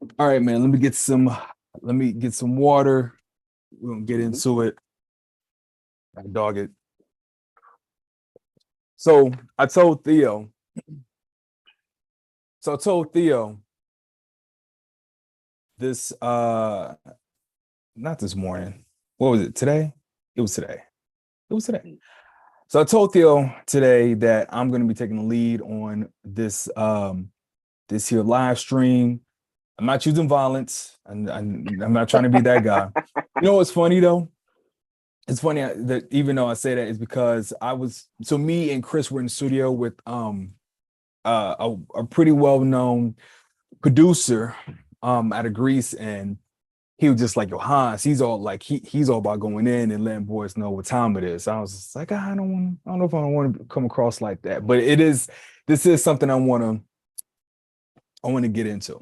All right, man. Let me get some water. We're gonna get Mhm. into it. I dog it. So I told Theo. So I told Theo this not this morning. What was it? Today? It was today. It was today. So I told Theo today that I'm gonna be taking the lead on this here live stream. I'm not choosing violence, and I'm not trying to be that guy. You know what's funny though? It's funny that even though I say that is because me and Chris were in the studio with a pretty well known producer out of Greece, and he was just like, yo, Hans, he's all like he's all about going in and letting boys know what time it is. I was just like, I don't know if I want to come across like that, but this is something I want to get into.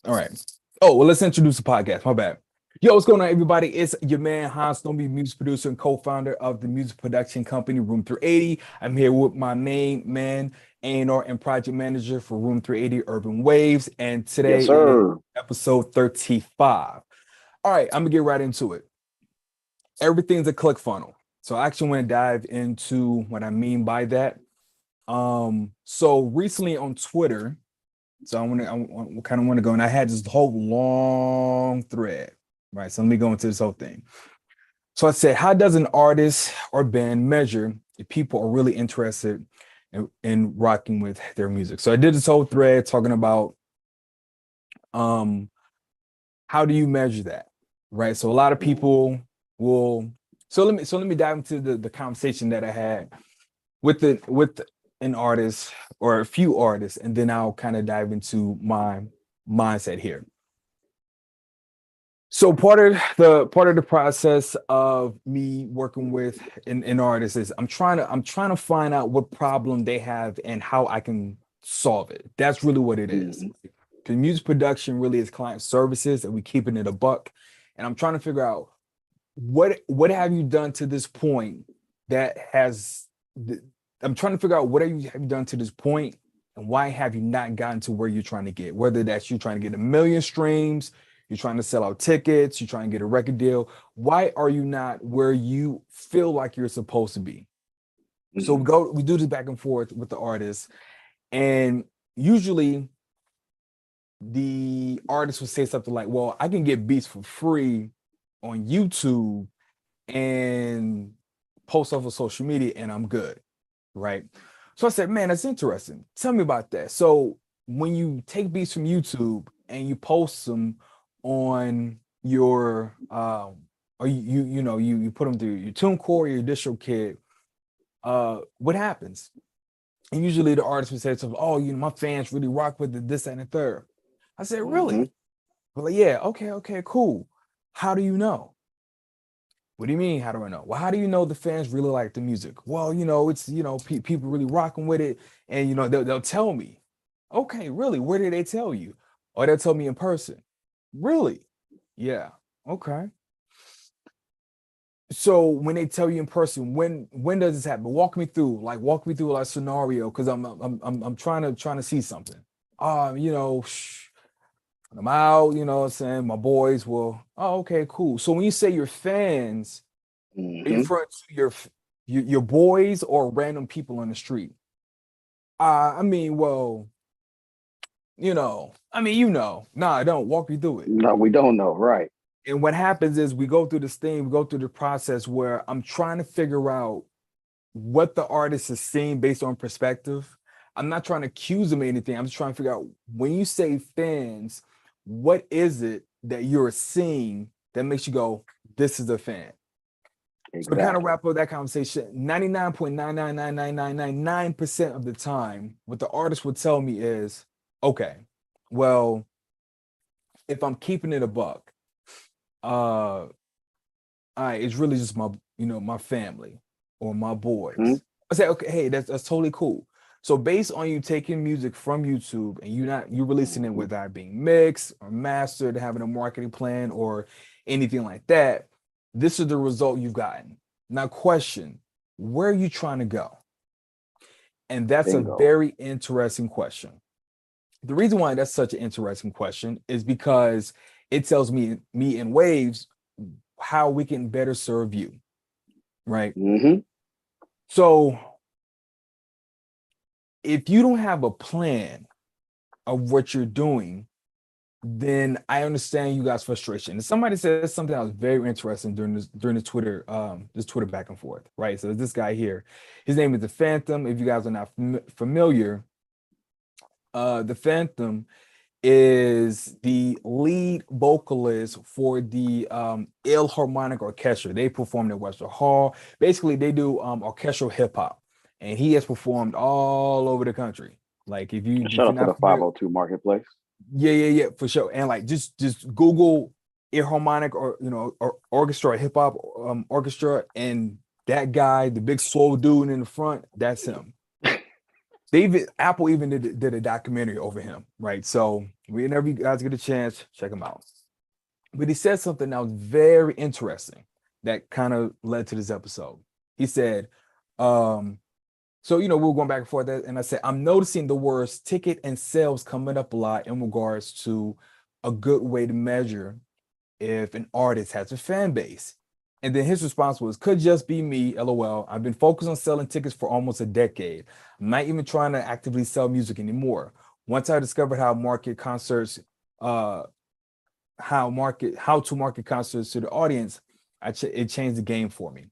All right. Oh, well, let's introduce the podcast. My bad. Yo, what's going on, everybody? It's your man, Hanz Nobe, music producer and co-founder of the music production company, Room 380. I'm here with my main man, A&R and project manager for Room 380 Urban Waves. And today Yes, is sir. episode 35. All right, I'm going to get right into it. Everything's a click funnel. So I actually want to dive into what I mean by that. So recently on Twitter, so I kind of want to go, and I had this whole long thread, right? So let me go into this whole thing. So I said, how does an artist or band measure if people are really interested in rocking with their music? So I did this whole thread talking about um how do you measure that, right? So a lot of people will. So let me dive into the conversation that I had with an artist or a few artists, and then I'll kind of dive into my mindset here. So part of the process of me working with an artist is I'm trying to find out what problem they have and how I can solve it. That's really what it is. Mhm. Because music production really is client services, and we keeping it a buck. And I'm trying to figure out what have you done to this point that has I'm trying to figure out what have you done to this point, and why have you not gotten to where you're trying to get, whether that's you trying to get 1 million streams, you're trying to sell out tickets, you're trying to get a record deal. Why are you not where you feel like you're supposed to be? So Mhm. we do this back and forth with the artist, and usually the artist would say something like, well, I can get beats for free on YouTube and post off of social media and I'm good, right? So I said, man, that's interesting. Tell me about that. So when you take beats from YouTube and you post them on your or you put them through your TuneCore, your DistroKid, what happens? And usually the artist would say something, oh, my fans really rock with it, this, that, and the third. I said, Mhm. really? Well, like, yeah, okay, cool. How do you know? What do you mean? How do I know? Well, how do you know the fans really like the music? Well, it's people really rocking with it, and they'll tell me. Okay, really? Where did they tell you? Or they'll tell me in person. Really? Yeah. Okay. So when they tell you in person, when does this happen? Walk me through like scenario, because I'm trying to see something. When I'm out, what I'm saying, my boys will. Oh, okay, cool. So when you say your fans, are you Mhm. referring to your boys or random people on the street? I mean, well, Nah, I don't. Walk me through it. No, we don't know. Right. And what happens is we go through the process where I'm trying to figure out what the artist is seeing based on perspective. I'm not trying to accuse them of anything. I'm just trying to figure out, when you say fans, what is it that you're seeing that makes you go, this is a fan? So to kind of Exactly. wrap up that conversation, 99.9999999% of the time, what the artist would tell me is, okay, well, if I'm keeping it a buck, uh, it's really just my family or my Mhm. boys. I say, okay, hey, that's totally cool. So based on you taking music from YouTube and you releasing it Mhm. without being mixed or mastered, having a marketing plan or anything like that, this is the result you've gotten. Now, question, where are you trying to go? And that's a Bingo. very interesting question. The reason why that's such an interesting question is because it tells me in waves how we can better serve you, right? Mm-hmm. So if you don't have a plan of what you're doing, then I understand you guys' frustration. And somebody said something that was very interesting during the Twitter this Twitter back and forth, right? So this guy here, his name is the Phantom. If you guys are not familiar, the Phantom is the lead vocalist for the Harmonic Orchestra. They performed at Webster Hall. Basically, they do orchestral hip hop, and he has performed all over the country. Like if Shout you're out to not the familiar, 502 Marketplace. yeah, for sure. And like just Google Harmonic or or orchestra or hip hop orchestra, and that guy, the big slow dude in the front, that's him. Apple even did a documentary over him, right? So whenever you guys get a chance, check him out. But he said something that was very interesting that kind of led to this episode. He said, so we were going back and forth, and I said, I'm noticing the words ticket and sales coming up a lot in regards to a good way to measure if an artist has a fan base. And then his response was, could just be me, LOL. I've been focused on selling tickets for almost a decade. I'm not even trying to actively sell music anymore. Once I discovered how market concerts, how to market concerts to the audience, it changed the game for me.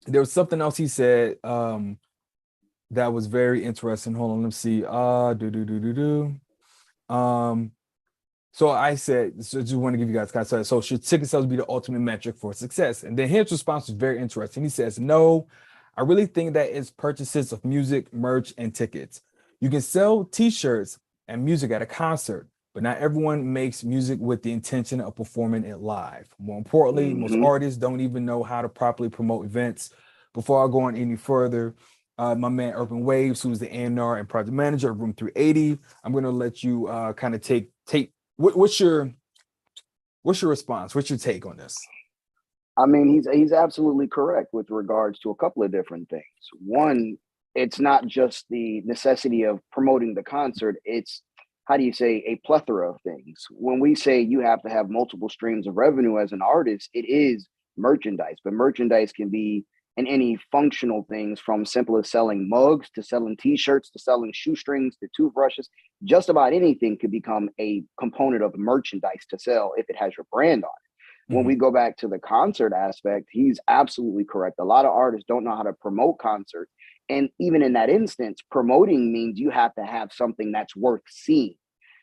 There was something else he said that was very interesting. Hold on, let's see. So I said, so just want to give you guys kind of, so should ticket sales be the ultimate metric for success? And then his response was very interesting. He says, no, I really think that it's purchases of music, merch, and tickets. You can sell t-shirts and music at a concert, but not everyone makes music with the intention of performing it live. More importantly, most Mm-hmm. artists don't even know how to properly promote events. Before I go on any further, my man Urban Waves, who's the A&R and project manager of Room 380, I'm going to let you kind of take what's your response? What's your take on this? I mean, he's absolutely correct with regards to a couple of different things. One, it's not just the necessity of promoting the concert, it's, how do you say, a plethora of things. When we say you have to have multiple streams of revenue as an artist, it is merchandise, but merchandise can be in any functional things, from simple as selling mugs to selling t-shirts to selling shoestrings to toothbrushes. Just about anything could become a component of merchandise to sell if it has your brand on it. When we go back to the concert aspect, he's absolutely correct. A lot of artists don't know how to promote concerts. And even in that instance, promoting means you have to have something that's worth seeing.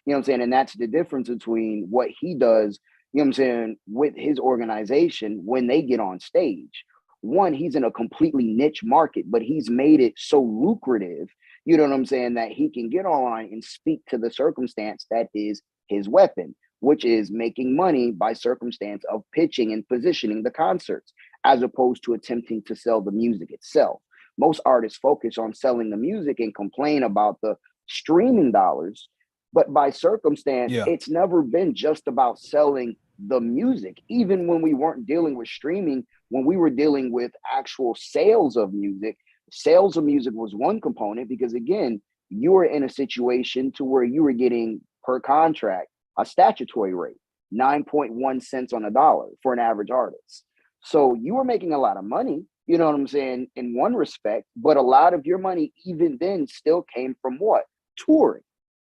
You know what I'm saying? And that's the difference between what he does, you know what I'm saying, with his organization when they get on stage. One, he's in a completely niche market, but he's made it so lucrative, you know what I'm saying, that he can get online and speak to the circumstance that is his weapon, which is making money by circumstance of pitching and positioning the concerts, as opposed to attempting to sell the music itself. Most artists focus on selling the music and complain about the streaming dollars, but by circumstance, Yeah. it's never been just about selling the music. Even when we weren't dealing with streaming, when we were dealing with actual sales of music was one component, because again, you were in a situation to where you were getting per contract a statutory rate, 9.1 cents on a dollar for an average artist. So you were making a lot of money, you know what I'm saying, in one respect, but a lot of your money even then still came from what? Touring.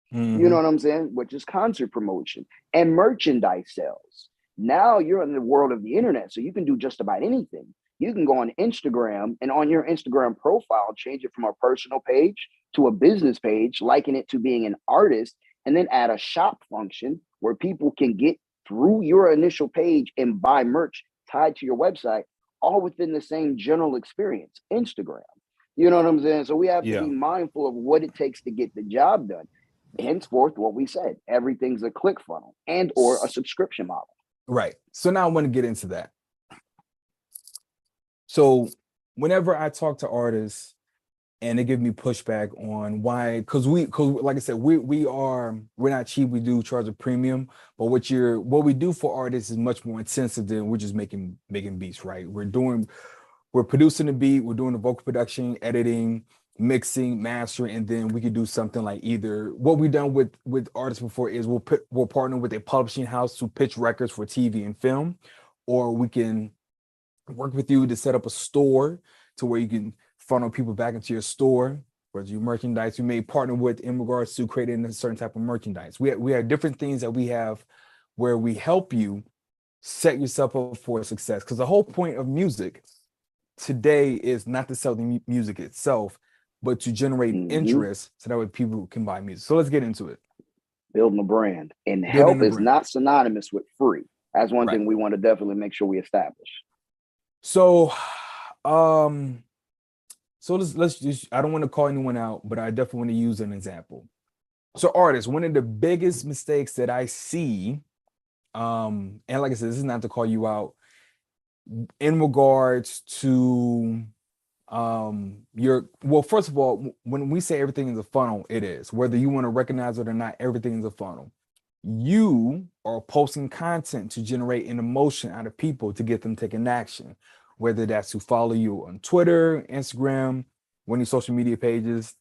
You know what I'm saying? Which is concert promotion and merchandise sales. Now you're in the world of the internet, so you can do just about anything. You can go on Instagram and on your Instagram profile, change it from a personal page to a business page, liken it to being an artist, and then add a shop function where people can get through your initial page and buy merch tied to your website, all within the same general experience, Instagram. You know what I'm saying? So we have to Yeah. be mindful of what it takes to get the job done. Henceforth, what we said, everything's a click funnel and or a subscription model. Right. So now I want to get into that. So whenever I talk to artists and they give me pushback on why, because like I said, we're not cheap, we do charge a premium, but what we do for artists is much more intensive than we're just making beats, right? We're producing the beat, we're doing the vocal production, editing, mixing, mastering, and then we could do something like either what we've done with artists before is we'll partner with a publishing house to pitch records for TV and film, or we can work with you to set up a store to where you can funnel people back into your store, whether you merchandise. We may partner with in regards to creating a certain type of merchandise. We have different things that we have where we help you set yourself up for success. Because the whole point of music today is not to sell the music itself, but to generate interest so that way people can buy music. So let's get into it. Building a brand. And Building help a is brand. not synonymous with free. That's one Right. thing we want to definitely make sure we establish. So so let's just, I don't want to call anyone out, but I definitely want to use an example. So artists, one of the biggest mistakes that I see, and like I said, this is not to call you out, in regards to well, first of all, when we say everything is a funnel, it is. Whether you want to recognize it or not, everything is a funnel. You are posting content to generate an emotion out of people to get them taking action, whether that's to follow you on Twitter, Instagram, one of your social media pages,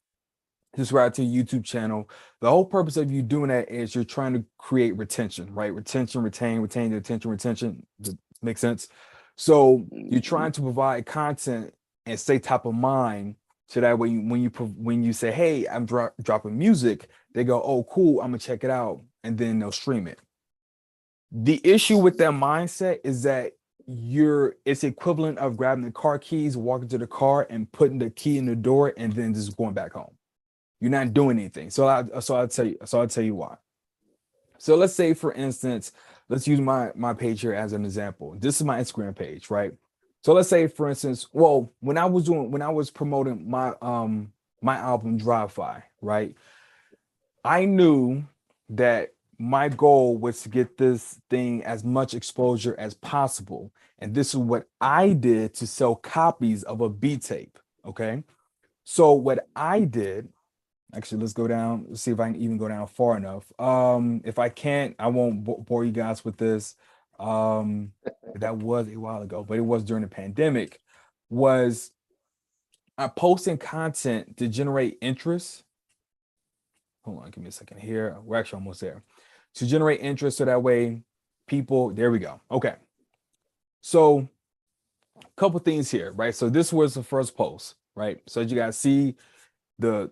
subscribe to your YouTube channel. The whole purpose of you doing that is you're trying to create retention, right? Retention, retain, attention, retention. Does it make sense? So you're trying to provide content and stay top of mind, so that way when you say, hey, I'm dropping music, they go, oh cool, I'm gonna check it out, and then they'll stream it. The issue with that mindset is that it's equivalent of grabbing the car keys, walking to the car and putting the key in the door and then just going back home. You're not doing anything. So I'll tell you why. So let's say, for instance, let's use my page here as an example. This is my Instagram page, right? So let's say, for instance, well, when I was promoting my album Drive-Fi, right? I knew that my goal was to get this thing as much exposure as possible. And this is what I did to sell copies of a B tape. Okay. So what I did, actually, let's go down, let's see if I can even go down far enough. If I can't, I won't bore you guys with this. That was a while ago, but it was during the pandemic. Was I posting content to generate interest? Hold on, give me a second here. We're actually almost there. To generate interest, so that way people, there we go. Okay. So a couple things here, right? So this was the first post, right? So as you guys see, the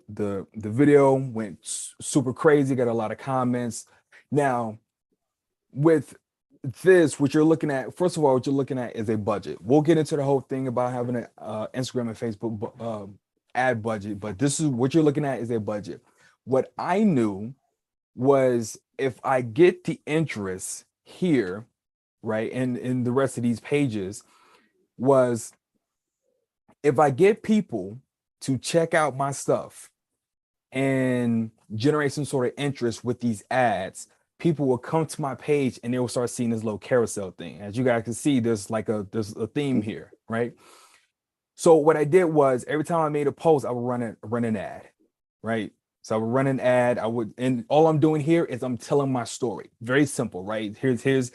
video went super crazy, got a lot of comments. Now, with this, what you're looking at, first of all, what you're looking at is a budget. We'll get into the whole thing about having an Instagram and Facebook ad budget, but this is what you're looking at is a budget. What I knew was, if I get the interest here, right, and in the rest of these pages, was if I get people to check out my stuff and generate some sort of interest with these ads, people will come to my page and they will start seeing this little carousel thing. As you guys can see, there's a theme here, right? So what I did was, every time I made a post, I would run an ad, right? So I would run an ad. And all I'm doing here is I'm telling my story. Very simple, right? Here's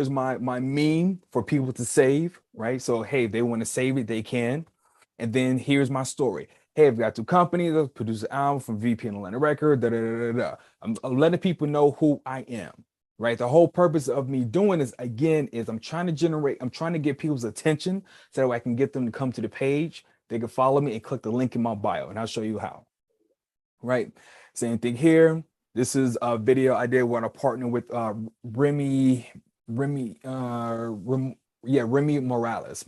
my meme for people to save, right? So hey, if they want to save it, they can. And then here's my story. Hey, I've got two companies that produce an album from VP and Atlanta Record. I'm letting people know who I am, right? The whole purpose of me doing this, again, is I'm trying to get people's attention so that I can get them to come to the page. They can follow me and click the link in my bio, and I'll show you how. Right, same thing here. This is a video I did when I partnered with Remy Morales.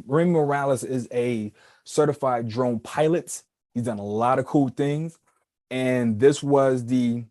Remy Morales is a certified drone pilot. He's done a lot of cool things, and this was Remy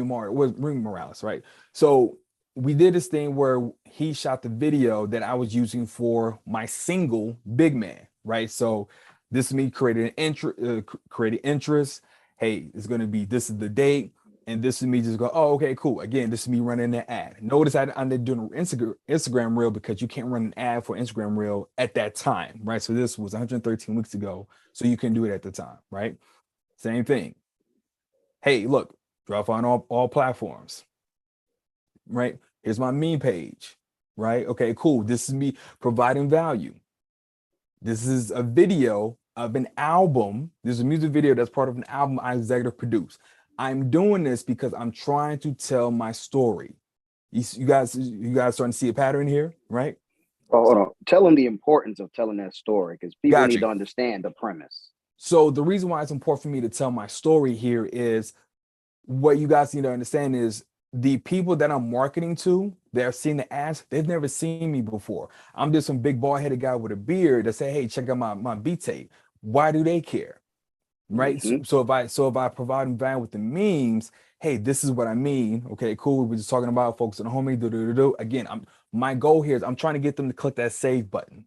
Morales, right? So we did this thing where he shot the video that I was using for my single Big Man, right? So this is me creating interest. Hey, it's going to be, this is the date. And this is me just go, oh, okay, cool. Again, this is me running an ad. Notice I'm doing an Instagram reel, because you can't run an ad for Instagram reel at that time, right? So this was 113 weeks ago. So you can do it at the time, right? Same thing. Hey, look, drop on all platforms, right? Here's my meme page, right? Okay, cool. This is me providing value. This is a video of an album. There's a music video that's part of an album I executive produce. I'm doing this because I'm trying to tell my story. You guys starting to see a pattern here, right? Oh, hold on. Tell them the importance of telling that story because people Got need you. to understand the premise. So the reason why it's important for me to tell my story here is what you guys need to understand is the people that I'm marketing to, they're seeing the ads, they've never seen me before. I'm just some big bald-headed guy with a beard that say, hey, check out my beat tape. Why do they care? Right? Mm-hmm. So if I provide them value with the memes, hey, this is what I mean. Okay, cool. We're just talking about folks on the homie. Again, my goal here is I'm trying to get them to click that save button,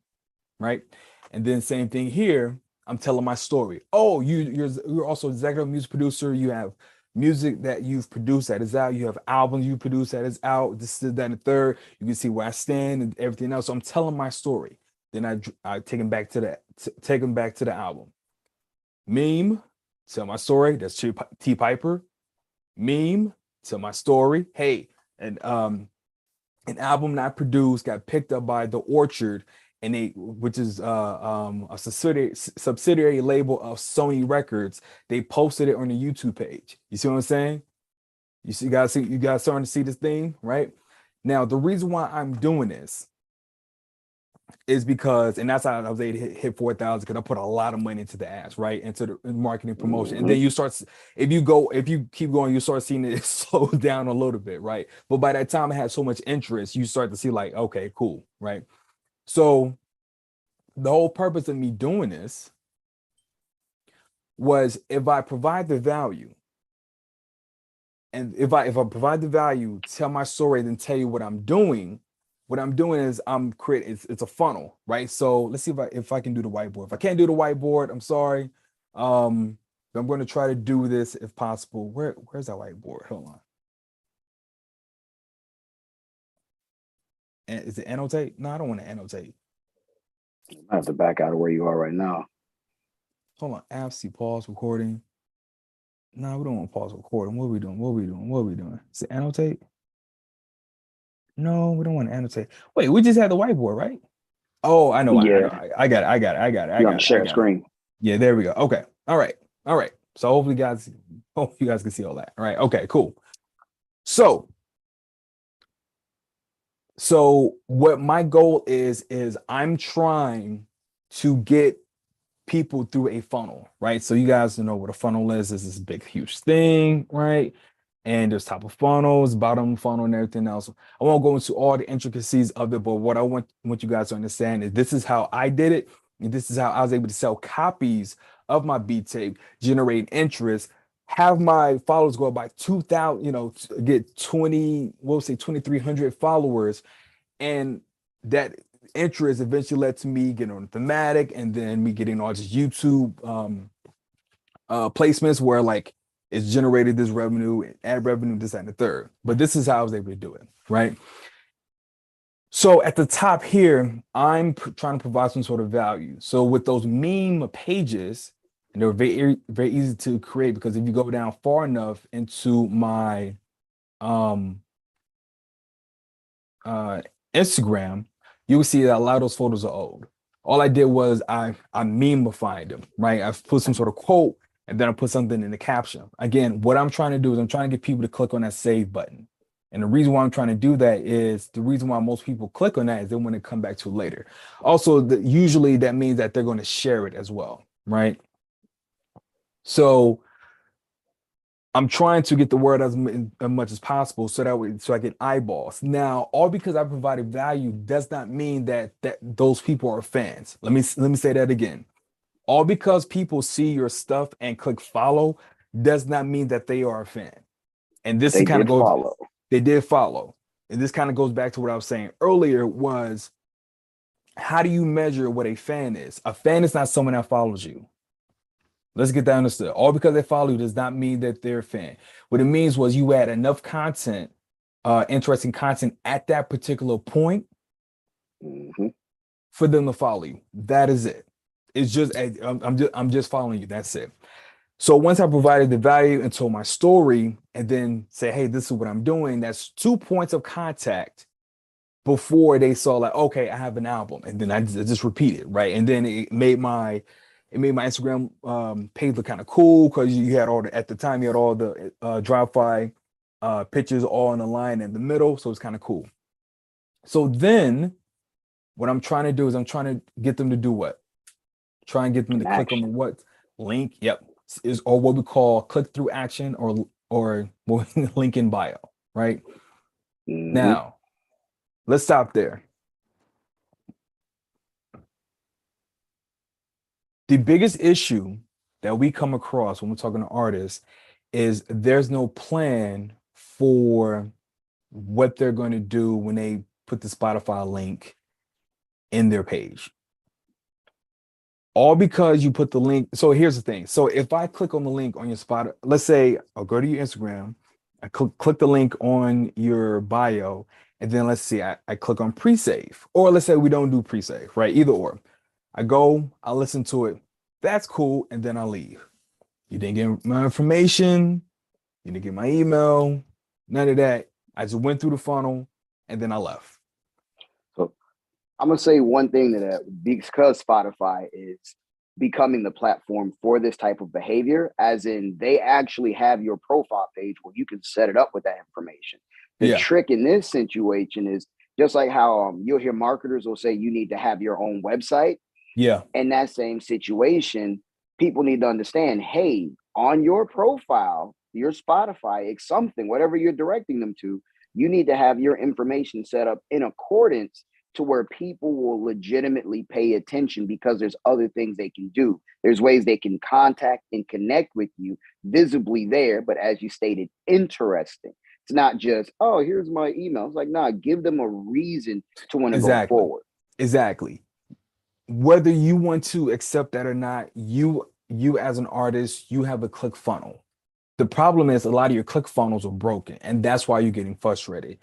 right? And then same thing here. I'm telling my story. Oh, you're also executive music producer. You have music that you've produced that is out. You have albums you produce that is out. This is that and the third. You can see where I stand and everything else. So I'm telling my story. Then I take them back to take them back to the album. Meme, tell my story. That's T Piper. Meme, tell my story. Hey, and an album that I produced got picked up by The Orchard, and which is a subsidiary label of Sony Records. They posted it on the YouTube page. You see what I'm saying? You guys starting to see this thing, right? Now, the reason why I'm doing this is because, and that's how I was able to hit 4,000 because I put a lot of money into the ads, right? Into the marketing promotion. And then you start, if you keep going, you start seeing it slow down a little bit, right? But by that time I had so much interest, you start to see like, okay, cool, right? So the whole purpose of me doing this was if I provide the value, and if I provide the value, tell my story, then tell you what I'm doing. What I'm doing is I'm creating. It's a funnel, right? So let's see if I can do the whiteboard. If I can't do the whiteboard, I'm sorry. I'm going to try to do this if possible. Where's that whiteboard? Hold on. And is it annotate? No, I don't want to annotate. I have to back out of where you are right now. Hold on. Absy pause recording. No, we don't want to pause recording. What are we doing? What are we doing? What are we doing? Is it annotate? No, we don't want to annotate. Wait, we just had the whiteboard, right? Oh, I know. Yeah. I got it. You're on the share screen. Yeah, there we go. Okay. All right. So hopefully you guys can see all that. All right. Okay, cool. So what my goal is I'm trying to get people through a funnel, right? So you guys know what a funnel is. This is this big, huge thing, right? And there's top of funnels, bottom funnel, and everything else. I won't go into all the intricacies of it, but what I want you guys to understand is this is how I did it, and this is how I was able to sell copies of my beat tape, generate interest, have my followers go up by 2,000, get 2,300 followers, and that interest eventually led to me getting on thematic, and then me getting all this YouTube placements where like it's generated this revenue, ad revenue, this, that, and the third. But this is how I was able to do it, right? So at the top here, I'm trying to provide some sort of value. So with those meme pages, and they're very, very easy to create because if you go down far enough into my Instagram, you will see that a lot of those photos are old. All I did was I meme-ified them, right? I put some sort of quote and then I put something in the caption. Again, what I'm trying to do is I'm trying to get people to click on that save button. And the reason why I'm trying to do that is the reason why most people click on that is they want to come back to it later. Also, usually that means that they're going to share it as well, right? So I'm trying to get the word as much as possible so that way, so I get eyeballs. Now, all because I provided value does not mean that those people are fans. Let me say that again. All because people see your stuff and click follow does not mean that they are a fan. And this is kind of goes. Follow. They did follow, and this kind of goes back to what I was saying earlier. Was how do you measure what a fan is? A fan is not someone that follows you. Let's get that understood. All because they follow you does not mean that they're a fan. What it means was you had enough content, interesting content at that particular point for them to follow you. That is it. It's just I'm just following you. That's it. So once I provided the value and told my story, and then say, hey, this is what I'm doing. That's 2 points of contact before they saw like, okay, I have an album, and then I just repeat it, right? And then it made my It made my Instagram page look kind of cool because you had at the time you had all the drive-by pictures all in a line in the middle, so it's kind of cool. So then what I'm trying to do is I'm trying to get them to do what? Try and get them to click on the what link? Yep, is or what we call click-through action or link in bio, right? Now, let's stop there. The biggest issue that we come across when we're talking to artists is there's no plan for what they're going to do when they put the Spotify link in their page. All because you put the link. So here's the thing. So if I click on the link on your spot, let's say I'll go to your Instagram, I click the link on your bio, and then let's see, I click on pre-save, or let's say we don't do pre-save, right? Either or. I go, I listen to it. That's cool. And then I leave. You didn't get my information. You didn't get my email. None of that. I just went through the funnel and then I left. So I'm going to say one thing that because Spotify is becoming the platform for this type of behavior, as in they actually have your profile page where you can set it up with that information. The trick in this situation is just like how you'll hear marketers will say you need to have your own website. Yeah. In that same situation, people need to understand, hey, on your profile, your Spotify, it's something, whatever you're directing them to, you need to have your information set up in accordance to where people will legitimately pay attention because there's other things they can do. There's ways they can contact and connect with you visibly there, but as you stated, interesting. It's not just, oh, here's my email. It's like, nah, give them a reason to want to go forward. Exactly. Whether you want to accept that or not, you as an artist, you have a click funnel. The problem is a lot of your click funnels are broken, and that's why you're getting frustrated.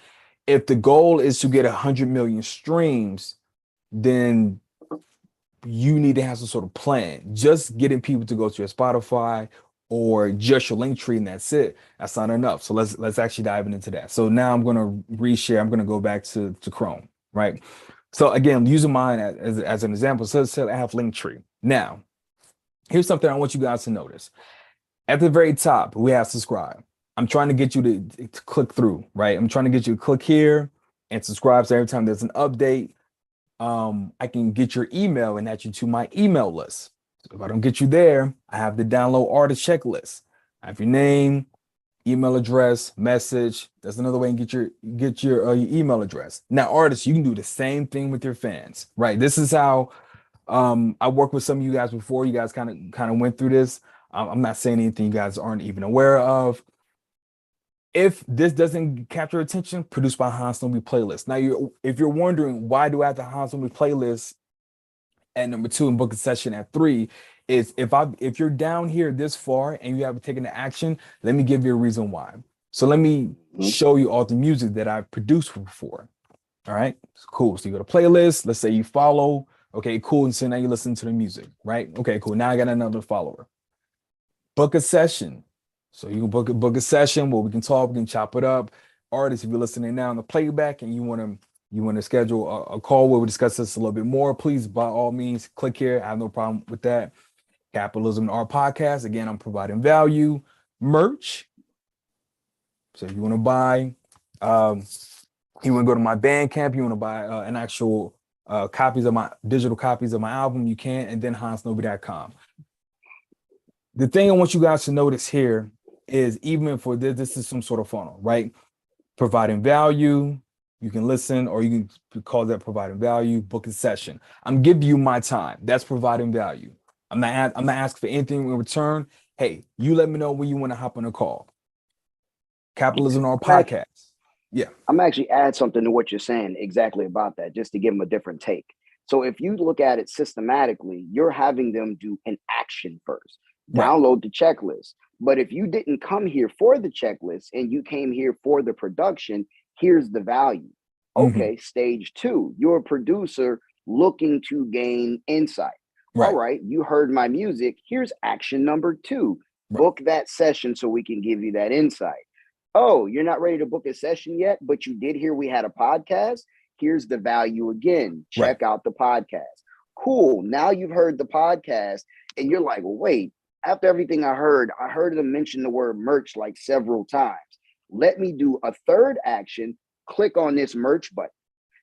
If the goal is to get 100 million streams, then you need to have some sort of plan. Just getting people to go to your Spotify or just your link tree and that's it. That's not enough. So let's actually dive into that. So now I'm going to reshare. I'm going to go back to Chrome, right? So again, using mine as an example, so let's say I have Linktree. Now, here's something I want you guys to notice. At the very top, we have subscribe. I'm trying to get you to click through, right? I'm trying to get you to click here and subscribe. So every time there's an update, I can get your email and add you to my email list. So if I don't get you there, I have the download artist checklist. I have your name, email address, message. That's another way to get your email address. Now, artists, you can do the same thing with your fans, right? This is how I worked with some of you guys before. You guys kind of went through this. I'm not saying anything you guys aren't even aware of. If this doesn't capture attention, produced by Hanz Nobe playlist. Now, if you're wondering why do I have the Hanz Nobe playlist at number 2 and book a session at 3, is if you're down here this far and you haven't taken the action, let me give you a reason why. So let me show you all the music that I've produced before. All right, cool. So you go to playlist. Let's say you follow. Okay, cool. And so now you listen to the music, right? Okay, cool. Now I got another follower. Book a session. So you can book a session where we can talk, we can chop it up. Artists, if you're listening now on the playback and you want to schedule a call where we discuss this a little bit more, please, by all means, click here. I have no problem with that. Capitalism and Art Podcast. Again, I'm providing value. Merch. So if you want to buy, you want to go to my Bandcamp, you want to buy an actual digital copies of my album, you can, and then HanzNobe.com. The thing I want you guys to notice here is even for this is some sort of funnel, right? Providing value, you can listen, or you can call that providing value, book a session. I'm giving you my time. That's providing value. I'm not asking for anything in return. Hey, you let me know when you want to hop on a call. Capitalism or podcast. Yeah. I'm actually add something to what you're saying exactly about that, just to give them a different take. So if you look at it systematically, you're having them do an action first. Download the checklist. But if you didn't come here for the checklist and you came here for the production, here's the value. Okay, stage 2, you're a producer looking to gain insight. All right, you heard my music. Here's action number 2. Book that session so we can give you that insight. Oh, you're not ready to book a session yet, but you did hear we had a podcast. Here's the value again. Check out the podcast. Cool. Now you've heard the podcast. And you're like, wait, after everything I heard them mention the word merch like several times. Let me do a third action, click on this merch button.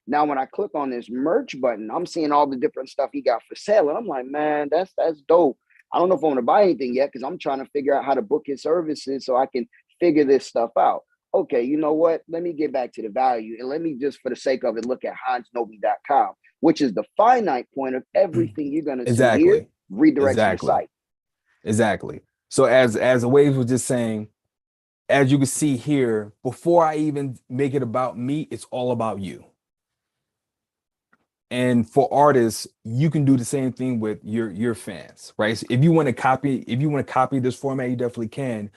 Now, when I click on this merch button, I'm seeing all the different stuff he got for sale. And I'm like, man, that's dope. I don't know if I want to buy anything yet because I'm trying to figure out how to book his services so I can figure this stuff out. Okay, you know what? Let me get back to the value and let me just, for the sake of it, look at HanzNobe.com, which is the finite point of everything you're going to see here, Exactly. redirects to the Exactly. site. Exactly. So as Waves was just saying, as you can see here, before I even make it about me, it's all about you. And for artists, you can do the same thing with your fans, right? So if you want to copy this format, you definitely can.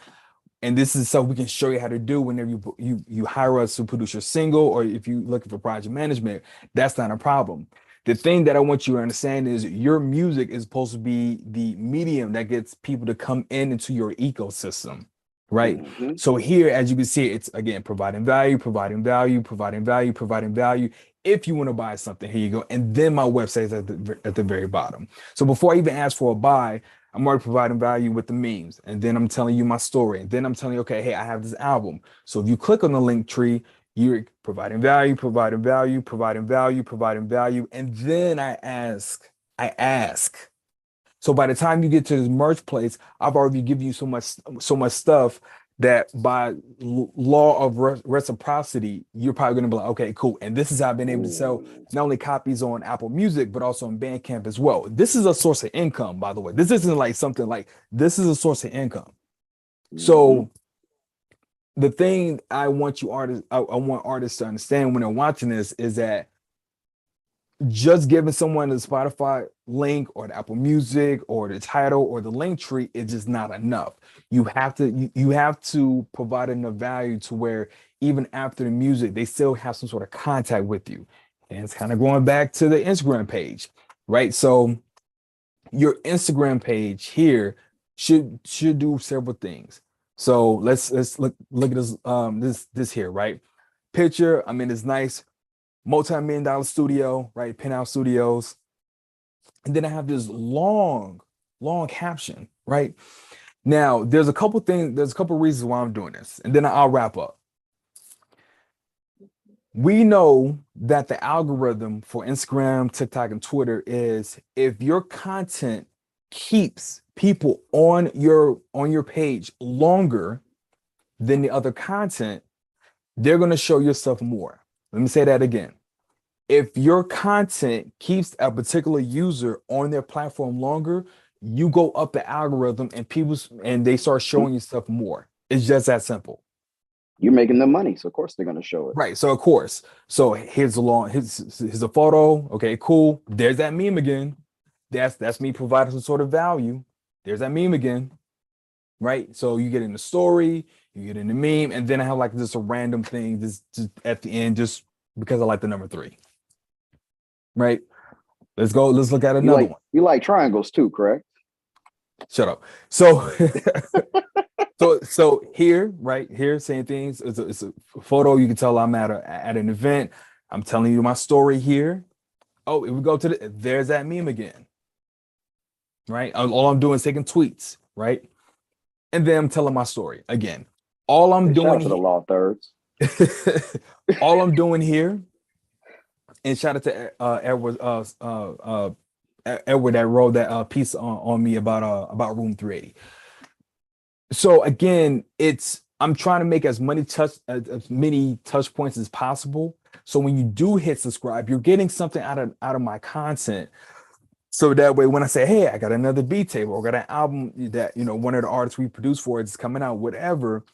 And this is something we can show you how to do whenever you hire us to produce your single, or if you're looking for project management, that's not a problem. The thing that I want you to understand is your music is supposed to be the medium that gets people to come into your ecosystem, right? Mm-hmm. So here, as you can see, it's again providing value, providing value, providing value, providing value. If you want to buy something, here you go. And then my website is at the very bottom. So before I even ask for a buy, I'm already providing value with the memes. And then I'm telling you my story. And then I'm telling you, okay, hey, I have this album. So if you click on the link tree, you're providing value, providing value, providing value, providing value. And then I ask. So by the time you get to this merch place, I've already given you so much stuff that by law of reciprocity, you're probably going to be like, okay, cool. And this is how I've been able to sell Ooh. not only copies on Apple Music, but also on Bandcamp as well. This is a source of income, by the way. This isn't like something like this is a source of income. Mm-hmm. So the thing I want artists to understand when they're watching this is that just giving someone the Spotify link or the Apple Music or the title or the link tree is just not enough. You have to provide enough value to where even after the music, they still have some sort of contact with you. And it's kind of going back to the Instagram page, right? So your Instagram page here should do several things. So let's look at this here, right? Picture, I'm in this nice multi-million-dollar studio, right? Penthouse Studios. And then I have this long caption, right? Now, there's a couple reasons why I'm doing this, and then I'll wrap up. We know that the algorithm for Instagram, TikTok, and Twitter is if your content keeps people on your page longer than the other content, they're going to show your stuff more. Let me say that again. If your content keeps a particular user on their platform longer, you go up the algorithm and they start showing you stuff more. It's just that simple. You're making them money, so of course they're going to show it. Right. So of course. So here's a photo. Okay, cool. There's that meme again. That's me providing some sort of value. There's that meme again. Right. So you get in the story, you get in the meme, and then I have like just a random thing just at the end, just because I like the number 3. Right. Let's go. Let's look at another one. You like triangles too, correct? Shut up. So, so here, right here, same things. It's a photo. You can tell I'm at an event. I'm telling you my story here. Oh, if we go to there's that meme again. Right. All I'm doing is taking tweets. Right. And then I'm telling my story again. All I'm doing. Shout out to the law thirds. All I'm doing here. And shout out to Edward that wrote that piece on me about Room 380. So again, I'm trying to make as many touch points as possible. So when you do hit subscribe, you're getting something out of my content. So that way, when I say, hey, I got another beat tape or got an album that one of the artists we produced for it's coming out, whatever,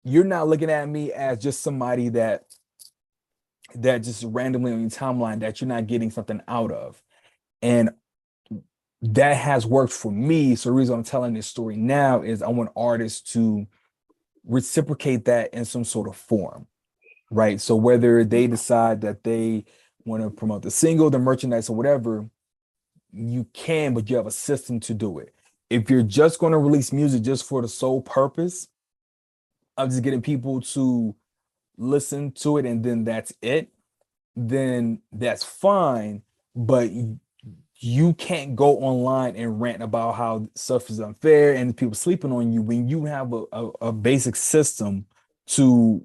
you're not looking at me as just somebody that just randomly on your timeline that you're not getting something out of. And that has worked for me. So the reason I'm telling this story now is I want artists to reciprocate that in some sort of form, right? So whether they decide that they want to promote the single, the merchandise, or whatever, you can, but you have a system to do it. If you're just going to release music just for the sole purpose of just getting people to listen to it and then that's it, then that's fine. But you can't go online and rant about how stuff is unfair and people sleeping on you when you have a basic system to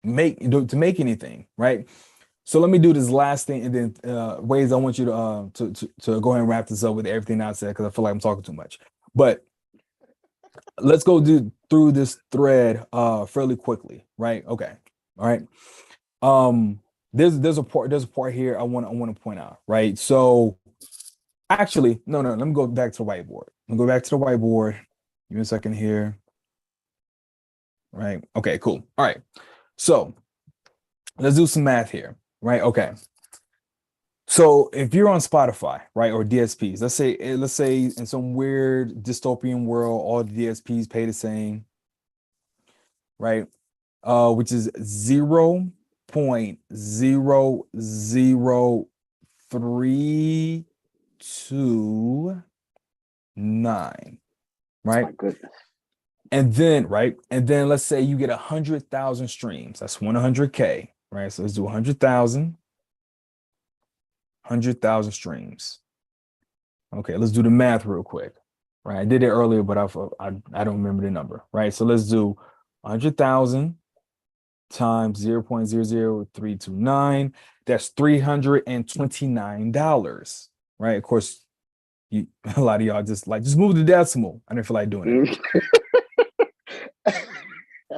make anything, right? So let me do this last thing, and then ways I want you to go ahead and wrap this up with everything I said because I feel like I'm talking too much. But let's go through this thread fairly quickly, right? Okay. All right. There's a part here I want to point out, right? So actually, no, let me go back to the whiteboard. Let me go back to the whiteboard. Give me a second here. Right. Okay, cool. All right. So let's do some math here, right? Okay. So if you're on Spotify, right, or DSPs, let's say in some weird dystopian world, all the DSPs pay the same, right? Which is 0.00329, right? My goodness. And then, right, and then let's say you get 100,000 streams. That's 100K, right? So let's do 100,000 streams. Okay, let's do the math real quick. Right, I did it earlier, but I don't remember the number. Right, so let's do 100,000 times 0.00329. That's $329. Right, of course, a lot of y'all just move the decimal. I didn't feel like doing it.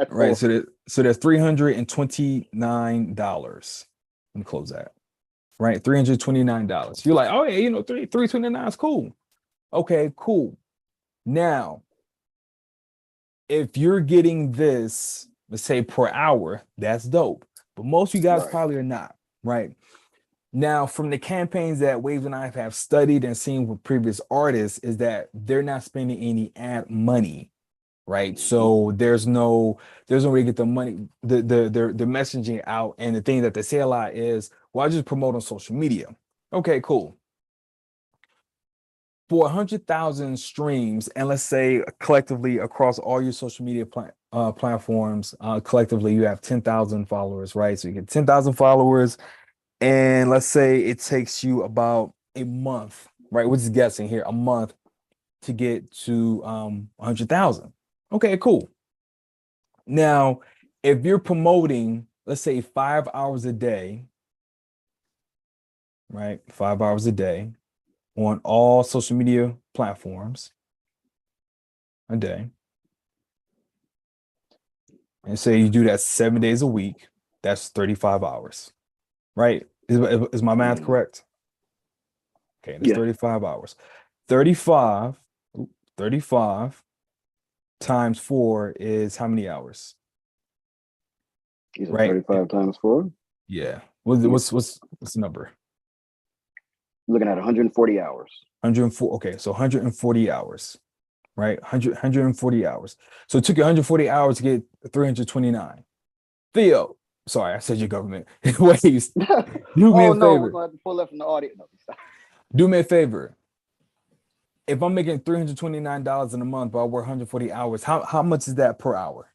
Right, so that's $329. Let me close that. Right, $329. You're like, oh yeah, 329 is cool. Okay, cool. Now, if you're getting this, let's say per hour, that's dope. But most of you guys probably are not, right? Now, from the campaigns that Waves and I have studied and seen with previous artists, is that they're not spending any ad money, right? So there's no way to get the money, the messaging out, and the thing that they say a lot is, well, I just promote on social media. Okay, cool. For 100,000 streams, and let's say collectively across all your social media platforms, collectively you have 10,000 followers, right? So you get 10,000 followers, and let's say it takes you about a month, right? We're just guessing here, a month to get to 100,000. Okay, cool. Now, if you're promoting, let's say 5 hours a day, right? 5 hours a day on all social media platforms a day, and say you do that 7 days a week, that's 35 hours, right? Is my math correct? Okay, that's 35 hours. 35 times 4 is how many hours? Right? 35 times 4? Yeah. What's the number? Looking at 140 hours. 104. Okay, so 140 hours, right? 140 hours. So it took you 140 hours to get 329. Theo, sorry, I said your government. Waves. Do me a favor. We're going to pull up from the audio. No, do me a favor. If I'm making $329 in a month, but I work 140 hours, how much is that per hour?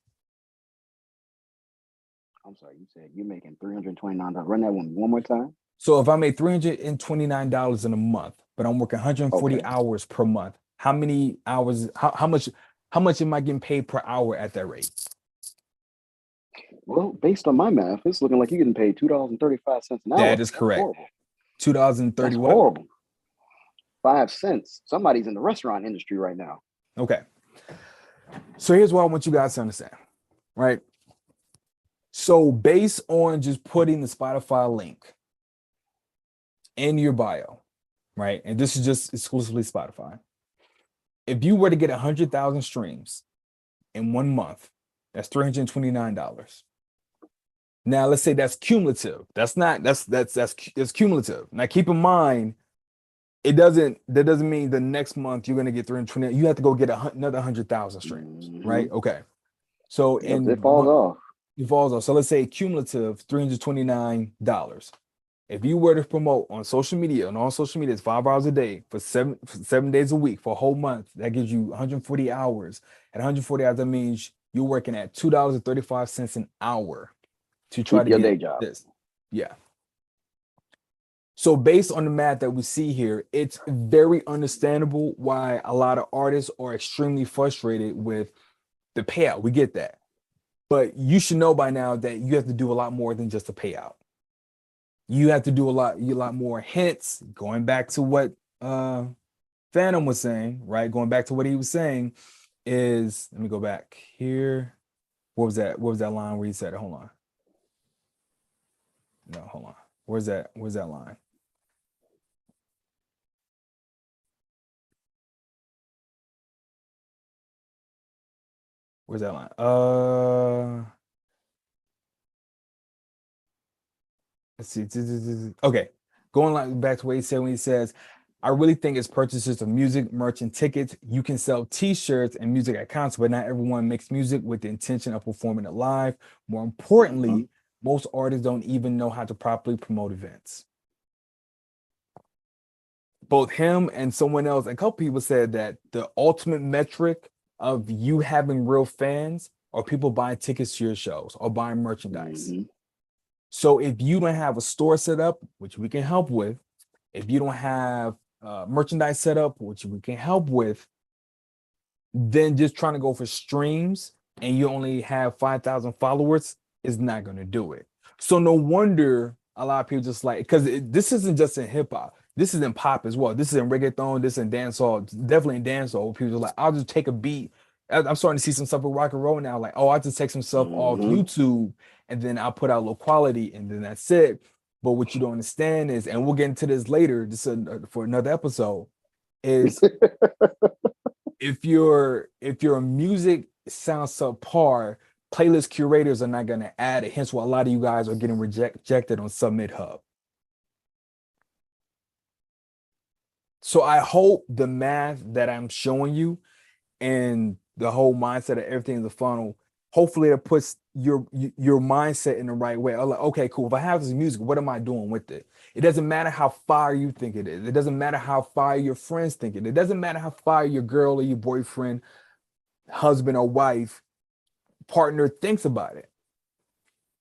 I'm sorry, you said you're making $329. Run that one more time. So if I make $329 in a month, but I'm working 140 hours per month, how many hours? How much am I getting paid per hour at that rate? Well, based on my math, it's looking like you're getting paid $2.35 an hour. That is correct. $2.30. What? Horrible. 5 cents. Somebody's in the restaurant industry right now. Okay. So here's what I want you guys to understand, right? So based on just putting the Spotify link in your bio, right? And this is just exclusively Spotify. If you were to get 100,000 streams in 1 month, that's $329. Now let's say that's cumulative. That's cumulative. Now keep in mind, that doesn't mean the next month you're gonna get 320. You have to go get another 100,000 streams, right? Okay. So it falls off. It falls off. So let's say cumulative $329. If you were to promote on social media, and on social media, it's 5 hours a day for 7 days a week for a whole month, that gives you 140 hours. At 140 hours, that means you're working at $2.35 an hour to try to get day job. this. Yeah. So based on the math that we see here, it's very understandable why a lot of artists are extremely frustrated with the payout. We get that. But you should know by now that you have to do a lot more than just a payout. You have to do a lot more. Hence, going back to what Phantom was saying, right? Going back to what he was saying is, let me go back here. What was that? What was that line where he said it? Hold on. No, hold on. Where's that? Where's that line? Where's that line? Let's see. Okay. Going like back to what he said when he says, I really think it's purchases of music, merch, and tickets. You can sell t-shirts and music at concerts, but not everyone makes music with the intention of performing it live. More importantly, most artists don't even know how to properly promote events. Both him and someone else, a couple people said that the ultimate metric of you having real fans are people buying tickets to your shows or buying merchandise. So if you don't have a store set up, which we can help with, if you don't have merchandise set up, which we can help with, then just trying to go for streams and you only have 5,000 followers is not going to do it. So no wonder a lot of people just like, because this isn't just in hip hop. This is in pop as well. This is in reggaeton. This is in dancehall. Definitely in dancehall. People are like, I'll just take a beat. I'm starting to see some stuff with rock and roll now. Like, oh, I just take some stuff off YouTube and then I'll put out low quality and then that's it. But what you don't understand is, and we'll get into this later, just for another episode, is if your music sounds subpar, playlist curators are not going to add it. Hence why a lot of you guys are getting rejected on Submit Hub. So I hope the math that I'm showing you and the whole mindset of everything in the funnel, hopefully it puts your mindset in the right way. I'm like, okay, cool. If I have this music, what am I doing with it? It doesn't matter how fire you think it is. It doesn't matter how fire your friends think it. It doesn't matter how fire your girl or your boyfriend, husband or wife, partner thinks about it.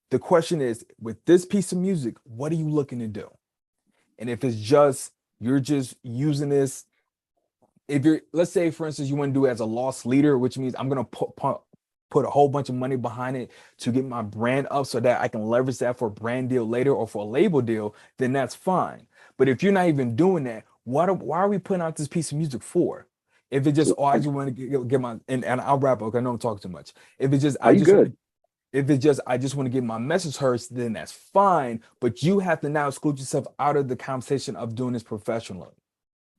The question is, with this piece of music, what are you looking to do? And if it's just, you're just using this, if you're, let's say, for instance, you want to do it as a loss leader, which means I'm going to put a whole bunch of money behind it to get my brand up so that I can leverage that for a brand deal later or for a label deal, then that's fine. But if you're not even doing that, why are we putting out this piece of music for? If it just, oh, I just want to get my, and I'll wrap up, okay, I know I'm talking too much. If it's just, I just want to get my message heard, then that's fine. But you have to now exclude yourself out of the conversation of doing this professionally,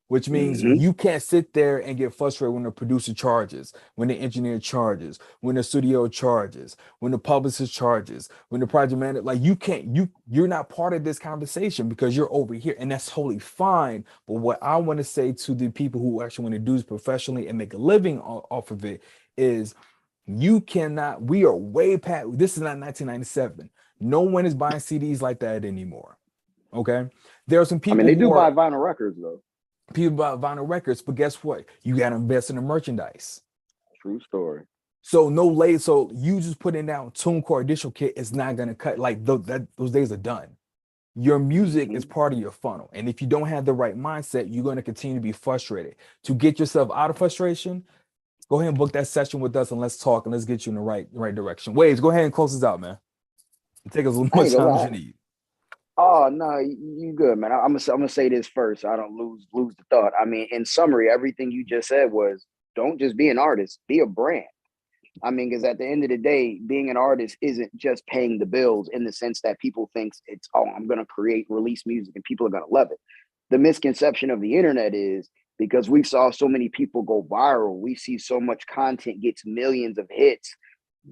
which means you can't sit there and get frustrated when the producer charges, when the engineer charges, when the studio charges, when the publicist charges, when the project manager, like you're not part of this conversation because you're over here, and that's totally fine. But what I want to say to the people who actually want to do this professionally and make a living off of it is, you cannot, we are way past, this is not 1997. No one is buying CDs like that anymore. Okay. There are some people, I mean, they do buy vinyl records though. People buy vinyl records, but guess what? You got to invest in the merchandise. True story. So so you just putting down TuneCore additional kit is not going to cut, like those days are done. Your music is part of your funnel. And if you don't have the right mindset, you're going to continue to be frustrated. To get yourself out of frustration, go ahead and book that session with us and let's talk and let's get you in the right direction. Waves, go ahead and close this out, man. Take as much time as you need. Oh no, you good, man. I'm gonna say this first, so I don't lose the thought. I mean, in summary, everything you just said was, don't just be an artist, be a brand. I mean, because at the end of the day, being an artist isn't just paying the bills in the sense that people think it's, oh, I'm gonna release music and people are gonna love it. The misconception of the internet is, because we saw so many people go viral, we see so much content gets millions of hits,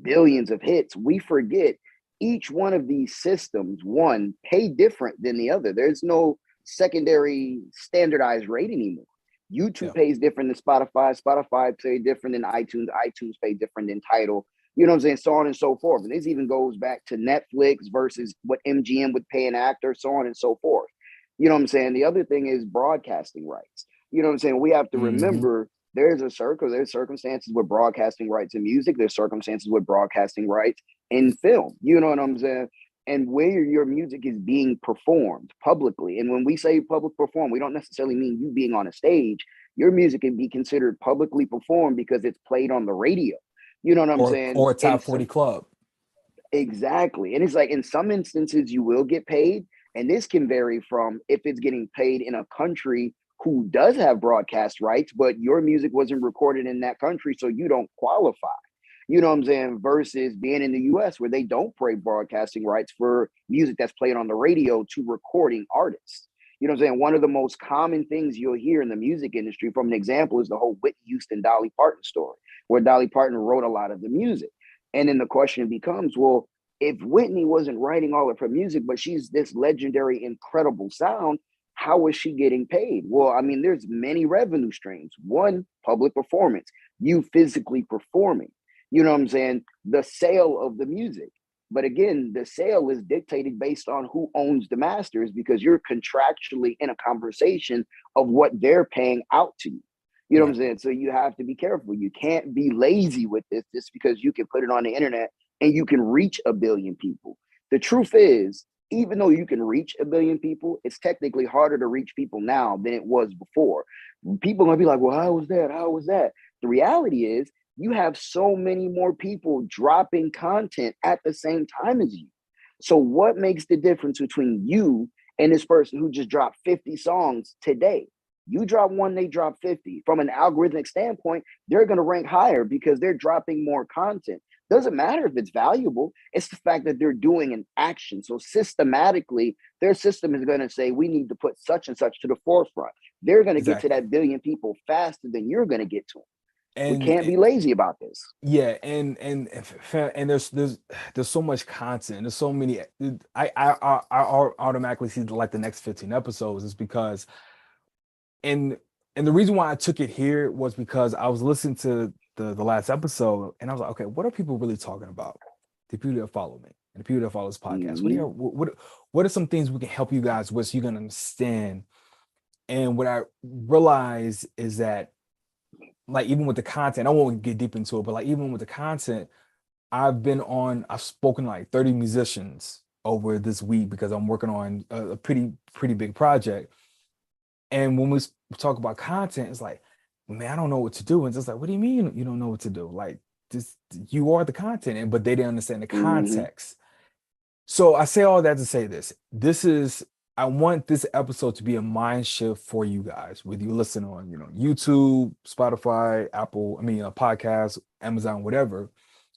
billions of hits, we forget each one of these systems, one, pay different than the other. There's no secondary standardized rate anymore. YouTube pays different than Spotify. Spotify pays different than iTunes. iTunes pays different than Tidal. You know what I'm saying? So on and so forth. And this even goes back to Netflix versus what MGM would pay an actor, so on and so forth. You know what I'm saying? The other thing is broadcasting rights. You know what I'm saying? We have to remember there's circumstances with broadcasting rights in music. There's circumstances with broadcasting rights in film. You know what I'm saying? and where your music is being performed publicly. And when we say public perform, we don't necessarily mean you being on a stage. Your music can be considered publicly performed because it's played on the radio. You know what I'm saying? Or a top 40 club. Exactly. And it's like in some instances you will get paid. And this can vary from if it's getting paid in a country who does have broadcast rights, but your music wasn't recorded in that country, so you don't qualify. You know what I'm saying? Versus being in the US where they don't pay broadcasting rights for music that's played on the radio to recording artists. You know what I'm saying? One of the most common things you'll hear in the music industry, from an example, is the whole Whitney Houston, Dolly Parton story, where Dolly Parton wrote a lot of the music. And then the question becomes, well, if Whitney wasn't writing all of her music, but she's this legendary, incredible sound, how is she getting paid? Well, I mean, there's many revenue streams. One, public performance, you physically performing. You know what I'm saying? The sale of the music. But again, the sale is dictated based on who owns the masters, because you're contractually in a conversation of what they're paying out to you. You know what I'm saying? So you have to be careful. You can't be lazy with this just because you can put it on the internet and you can reach a billion people. The truth is, even though you can reach a billion people, it's technically harder to reach people now than it was before. People are going to be like, well, how was that? How was that? The reality is, you have so many more people dropping content at the same time as you. So what makes the difference between you and this person who just dropped 50 songs today? You drop one, they drop 50. From an algorithmic standpoint, they're going to rank higher because they're dropping more content. Doesn't matter if it's valuable. It's the fact that they're doing an action. So systematically, their system is going to say, we need to put such and such to the forefront. They're going to get to that billion people faster than you're going to get to them. And we can't be lazy about this. Yeah, and there's so much content. There's so many. I automatically see like the next 15 episodes is because, and the reason why I took it here was because I was listening to the last episode and I was like, okay, what are people really talking about? The people that follow me and the people that follow this podcast. What are some things we can help you guys with so you can understand? And what I realized is that, like, even with the content, I won't get deep into it, but like even with the content, I've spoken to like 30 musicians over this week because I'm working on a pretty big project. And when we talk about content, it's like, man, I don't know what to do. And it's just like, what do you mean you don't know what to do? Like, this, you are the content, but they didn't understand the context. So I say all that to say this. I want this episode to be a mind shift for you guys, whether you listen on, YouTube, Spotify, Apple, podcasts, Amazon, whatever.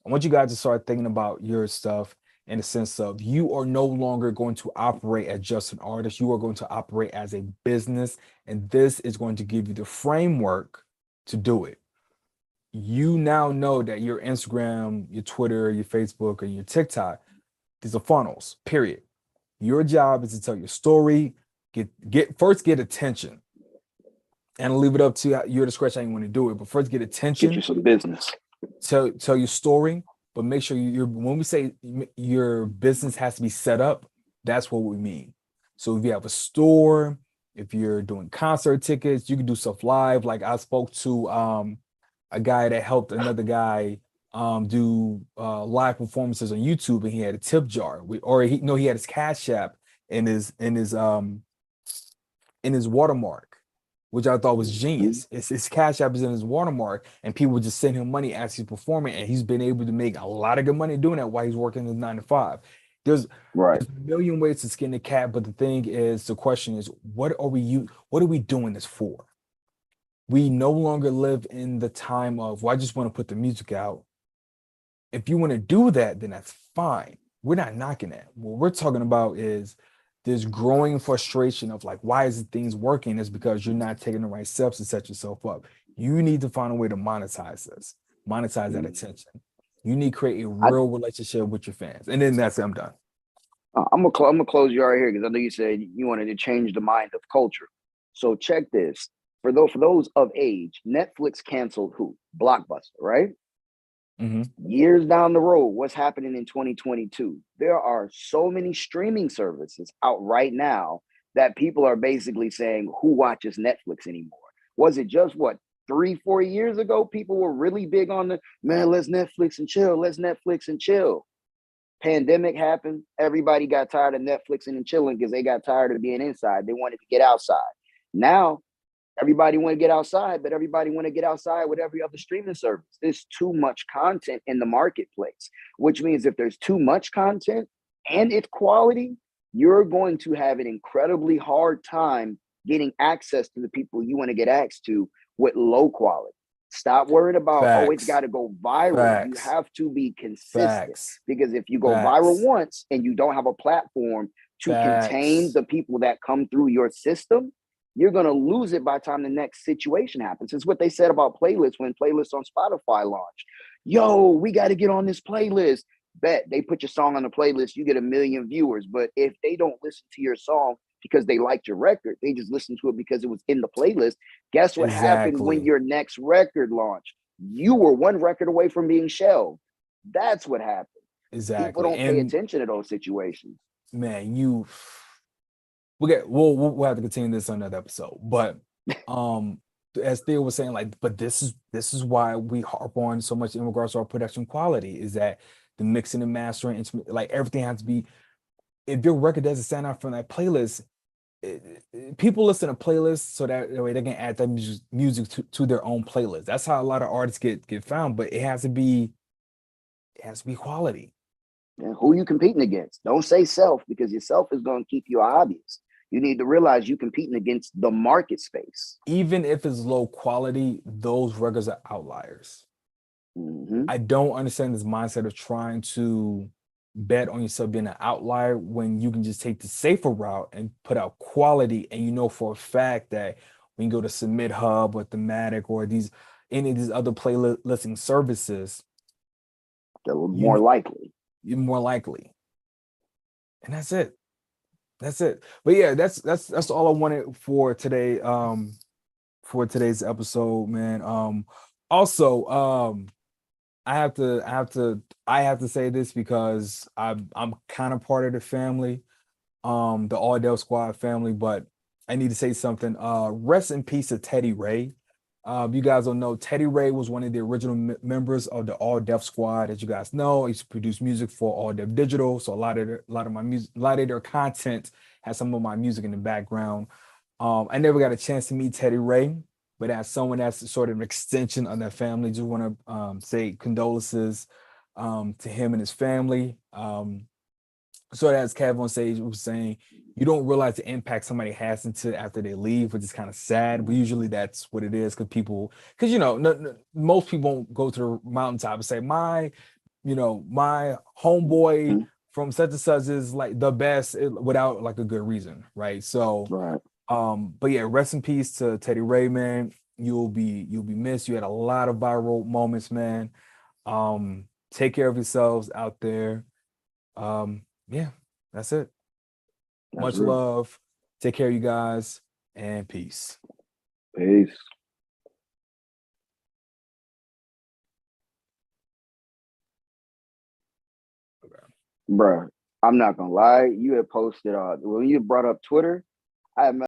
I want you guys to start thinking about your stuff in the sense of you are no longer going to operate as just an artist. You are going to operate as a business, and this is going to give you the framework to do it. You now know that your Instagram, your Twitter, your Facebook, and your TikTok, these are funnels, period. Your job is to tell your story, get attention, and I'll leave it up to your discretion how you want to do it. But first, get attention. Get you some business. Tell your story, but make sure when we say your business has to be set up, that's what we mean. So if you have a store, if you're doing concert tickets, you can do stuff live. Like I spoke to a guy that helped another guy do live performances on YouTube, and he had a tip jar, he had his Cash App in his watermark, which I thought was genius. His Cash App is in his watermark, and people just send him money as he's performing, and he's been able to make a lot of good money doing that while he's working his 9 to 5. There's a million ways to skin the cat, but the question is, what are we doing this for? We no longer live in the time of, well, I just want to put the music out. If you want to do that, then that's fine. We're not knocking that. What we're talking about is this growing frustration of like, why isn't things working? It's because you're not taking the right steps to set yourself up. You need to find a way to monetize that attention. You need to create a real relationship with your fans. And then that's it, I'm done. I'm gonna close you right here because I know you said you wanted to change the mind of culture. So check this. For those of age, Netflix canceled who? Blockbuster, right? Years down the road, what's happening in 2022? There are so many streaming services out right now that people are basically saying, who watches Netflix anymore? Was it just 3-4 years ago? People were really big on let's Netflix and chill. Let's Netflix and chill. Pandemic happened. Everybody got tired of Netflixing and chilling because they got tired of being inside. They wanted to get outside. Now everybody want to get outside, but everybody want to get outside with every other streaming service. There's too much content in the marketplace, which means if there's too much content and it's quality, you're going to have an incredibly hard time getting access to the people you want to get access to with low quality. Stop worrying about, oh, it's got to go viral. You have to be consistent, because if you go viral once and you don't have a platform to contain the people that come through your system, you're going to lose it by the time the next situation happens. It's what they said about playlists when playlists on Spotify launched. Yo, we got to get on this playlist. Bet they put your song on the playlist, you get 1 million viewers. But if they don't listen to your song because they liked your record, they just listened to it because it was in the playlist. Guess what happened when your next record launched? You were one record away from being shelved. That's what happened. People don't pay attention to those situations. Man, we'll have to continue this on another episode. But as Theo was saying, like, but this is why we harp on so much in regards to our production quality, is that the mixing and mastering, like everything has to be. If your record doesn't stand out from that playlist, people listen to playlists so that way they can add that music to their own playlist. That's how a lot of artists get found, but it has to be quality. And who you competing against? Don't say self, because yourself is going to keep you a hobbyist. You need to realize you competing against the market space. Even if it's low quality, those records are outliers. Mm-hmm. I don't understand this mindset of trying to bet on yourself being an outlier when you can just take the safer route and put out quality. And you know for a fact that when you go to Submit Hub or Thematic or any of these other playlisting services, they're more likely. You're more likely. And that's it. But yeah, that's all I wanted for today. For today's episode, man. Also, I have to say this because I'm kind of part of the family, the All Deaf Squad family, but I need to say something. Rest in peace to Teddy Ray. You guys don't know, Teddy Ray was one of the original members of the All Deaf Squad. As you guys know, he used to produce music for All Deaf Digital, so a lot of my music, a lot of their content has some of my music in the background. I never got a chance to meet Teddy Ray, but as someone that's sort of an extension of that family, just want to say condolences to him and his family. So as Kev on stage was saying, you don't realize the impact somebody has until after they leave, which is kind of sad. But usually that's what it is, because you know, most people won't go to the mountaintop and say my homeboy from such and such is like the best without like a good reason, right? So, but yeah, rest in peace to Teddy Ray, man. You'll be missed. You had a lot of viral moments, man. Take care of yourselves out there. Yeah, that's it. Much love. Take care, you guys, and peace. Peace. Okay. Bruh, I'm not gonna lie. You had posted when you brought up Twitter, I had